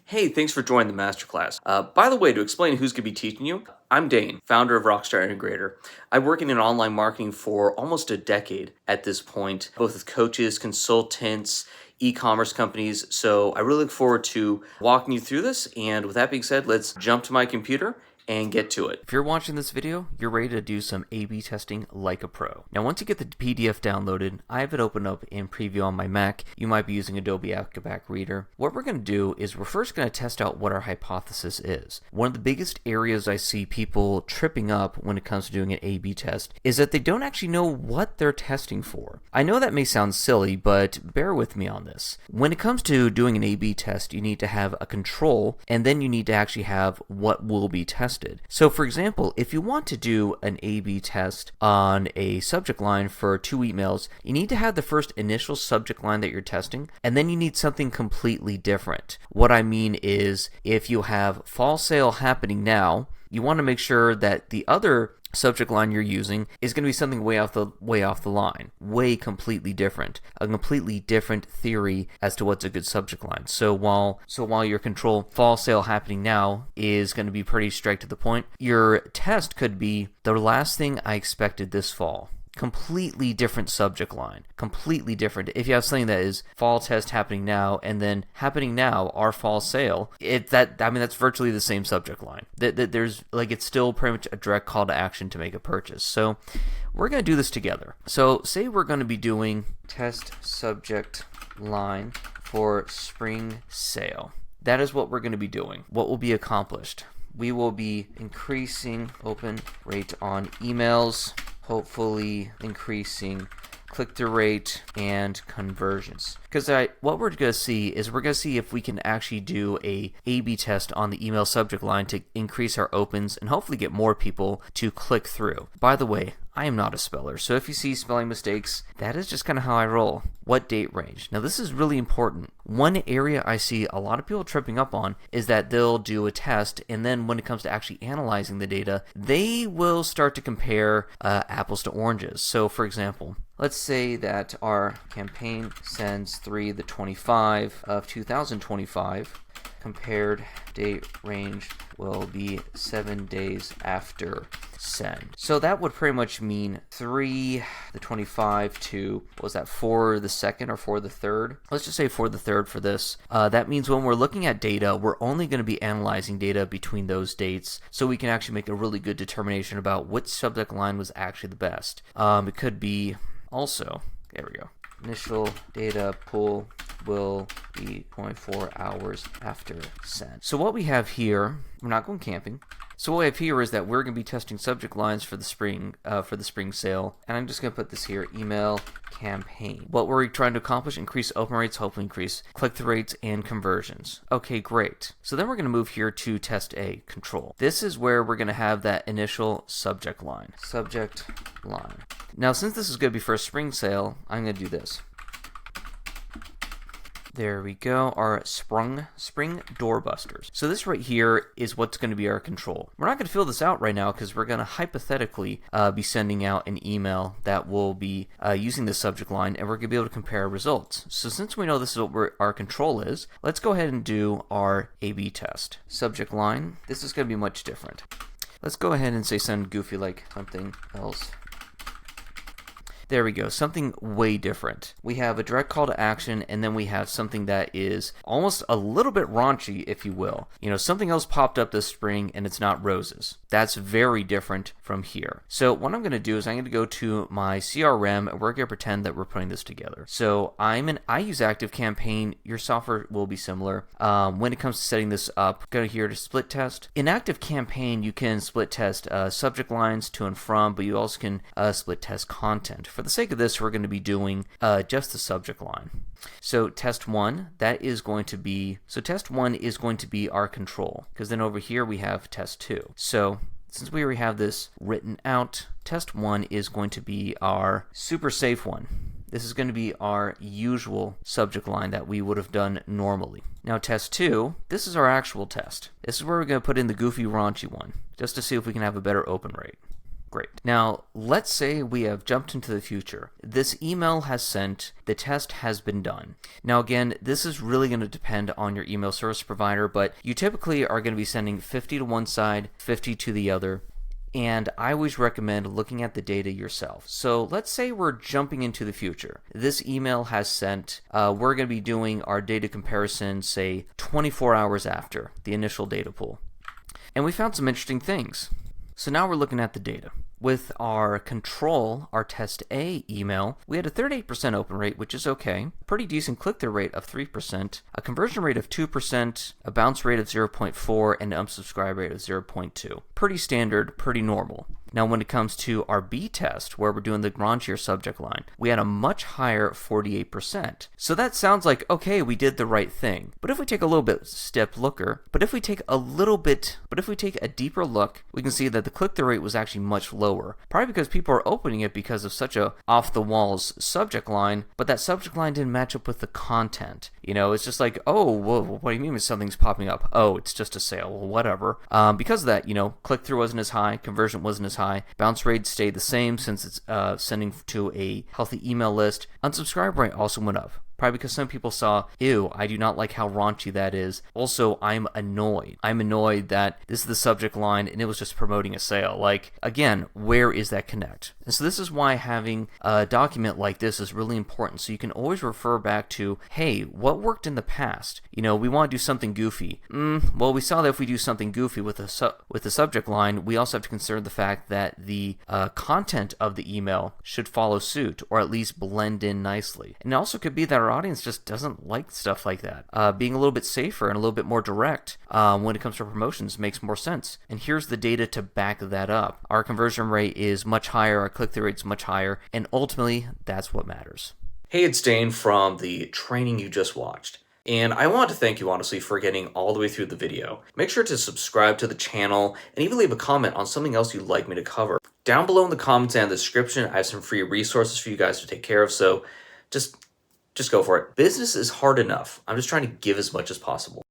Hey, thanks for joining the masterclass. By the way, to explain who's going to be teaching you, I'm Dane, founder of Rockstar Integrator. I work in online marketing for almost a decade at this point, both with coaches, consultants, e-commerce companies. So I really look forward to walking you through this. And with that being said, let's jump to my computer and get to it. If you're watching this video, you're ready to do some A/B testing like a pro. Now, once you get the PDF downloaded, I have it opened up in preview on my Mac. You might be using Adobe Acrobat Reader. What we're going to do is we're first going to test out what our hypothesis is. One of the biggest areas I see people tripping up when it comes to doing an A/B test is that they don't actually know what they're testing for. I know that may sound silly, but bear with me on this. When it comes to doing an A/B test, you need to have a control, and then you need to actually have what will be tested. So for example, if you want to do an A/B test on a subject line for 2 emails, you need to have the first initial subject line that you're testing, and then you need something completely different. What I mean is, if you have fall sale happening now, you want to make sure that the other subject line you're using is going to be something way off the line, way completely different, a completely different theory as to what's a good subject line. So while your control fall sale happening now is going to be pretty straight to the point, your test could be the last thing I expected this fall. Completely different subject line, completely different. If you have something that is fall test happening now and then happening now our fall sale, that's virtually the same subject line. There's it's still pretty much a direct call to action to make a purchase. So we're going to do this together. So say we're going to be doing test subject line for spring sale. That is what we're going to be doing. What will be accomplished? We will be increasing open rate on emails, hopefully increasing click-through rate and conversions. Because what we're going to see is we're going to see if we can actually do a A/B test on the email subject line to increase our opens and hopefully get more people to click through. By the way, I am not a speller, so if you see spelling mistakes, that is just kind of how I roll. What date range? Now this is really important. One area I see a lot of people tripping up on is that they'll do a test, and then when it comes to actually analyzing the data, they will start to compare apples to oranges. So for example, let's say that our campaign sends 3/25 of 2025. Compared date range will be 7 days after send. So that would pretty much mean 3/25 to, what was that, 4/2 or 4/3? Let's just say 4/3 for this. That means when we're looking at data, we're only going to be analyzing data between those dates, so we can actually make a really good determination about which subject line was actually the best. It could be also, there we go, initial data pull will be 24 hours after send. So what we have here, we're not going camping. So what we have here is that we're going to be testing subject lines for the spring sale, and I'm just going to put this here: email campaign. What were we trying to accomplish? Increase open rates, hopefully increase click-through rates and conversions. Okay, great. So then we're going to move here to test A, control. This is where we're going to have that initial subject line. Subject line. Now, since this is going to be for a spring sale, I'm going to do this. There we go, our spring doorbusters. So this right here is what's going to be our control. We're not going to fill this out right now because we're going to hypothetically be sending out an email that will be using this subject line, and we're going to be able to compare our results. So since we know this is what our control is, let's go ahead and do our A/B test. Subject line, this is going to be much different. Let's go ahead and say something goofy like something else. There we go, something way different. We have a direct call to action, and then we have something that is almost a little bit raunchy, if you will. You know, something else popped up this spring, and it's not roses. That's very different from here. So what I'm going to do is I'm going to go to my CRM, and we're going to pretend that we're putting this together. So I use ActiveCampaign. Your software will be similar. When it comes to setting this up, go here to split test. In ActiveCampaign, you can split test subject lines to and from, but you also can split test content. For the sake of this, we're going to be doing just the subject line. So test 1, test 1 is going to be our control, because then over here we have test 2. So since we already have this written out, test 1 is going to be our super safe one. This is going to be our usual subject line that we would have done normally. Now test 2, this is our actual test. This is where we're going to put in the goofy raunchy one, just to see if we can have a better open rate. Great. Now, let's say we have jumped into the future. This email has sent, the test has been done. Now again, this is really going to depend on your email service provider, but you typically are going to be sending 50 to one side, 50 to the other. And I always recommend looking at the data yourself. So let's say we're jumping into the future. This email has sent, we're going to be doing our data comparison, say 24 hours after the initial data pool. And we found some interesting things. So now we're looking at the data. With our control, our test A email, we had a 38% open rate, which is okay. Pretty decent click-through rate of 3%, a conversion rate of 2%, a bounce rate of 0.4, and an unsubscribe rate of 0.2. Pretty standard, pretty normal. Now when it comes to our B test, where we're doing the raunchier subject line, we had a much higher 48%. So that sounds like, okay, we did the right thing. But if we take a little bit if we take a deeper look, we can see that the click-through rate was actually much lower. Probably because people are opening it because of such a off-the-walls subject line, but that subject line didn't match up with the content. You know, it's just like, oh, well, what do you mean when something's popping up? Oh, it's just a sale. Well, whatever. Because of that, you know, click-through wasn't as high, conversion wasn't as high, bounce rate stayed the same since it's sending to a healthy email list. Unsubscribe rate also went up. Probably because some people saw, ew, I do not like how raunchy that is. Also, I'm annoyed. I'm annoyed that this is the subject line and it was just promoting a sale. Like, again, where is that connect? And so this is why having a document like this is really important. So you can always refer back to, hey, what worked in the past? You know, we want to do something goofy. Well, we saw that if we do something goofy with the subject line, we also have to consider the fact that the content of the email should follow suit or at least blend in nicely. And it also could be that our audience just doesn't like stuff like that. Being a little bit safer and a little bit more direct when it comes to promotions makes more sense. And here's the data to back that up. Our conversion rate is much higher, our click-through rate is much higher, and ultimately, that's what matters. Hey, it's Dane from the training you just watched. And I want to thank you, honestly, for getting all the way through the video. Make sure to subscribe to the channel and even leave a comment on something else you'd like me to cover. Down below in the comments and the description, I have some free resources for you guys to take care of, so just go for it. Business is hard enough. I'm just trying to give as much as possible.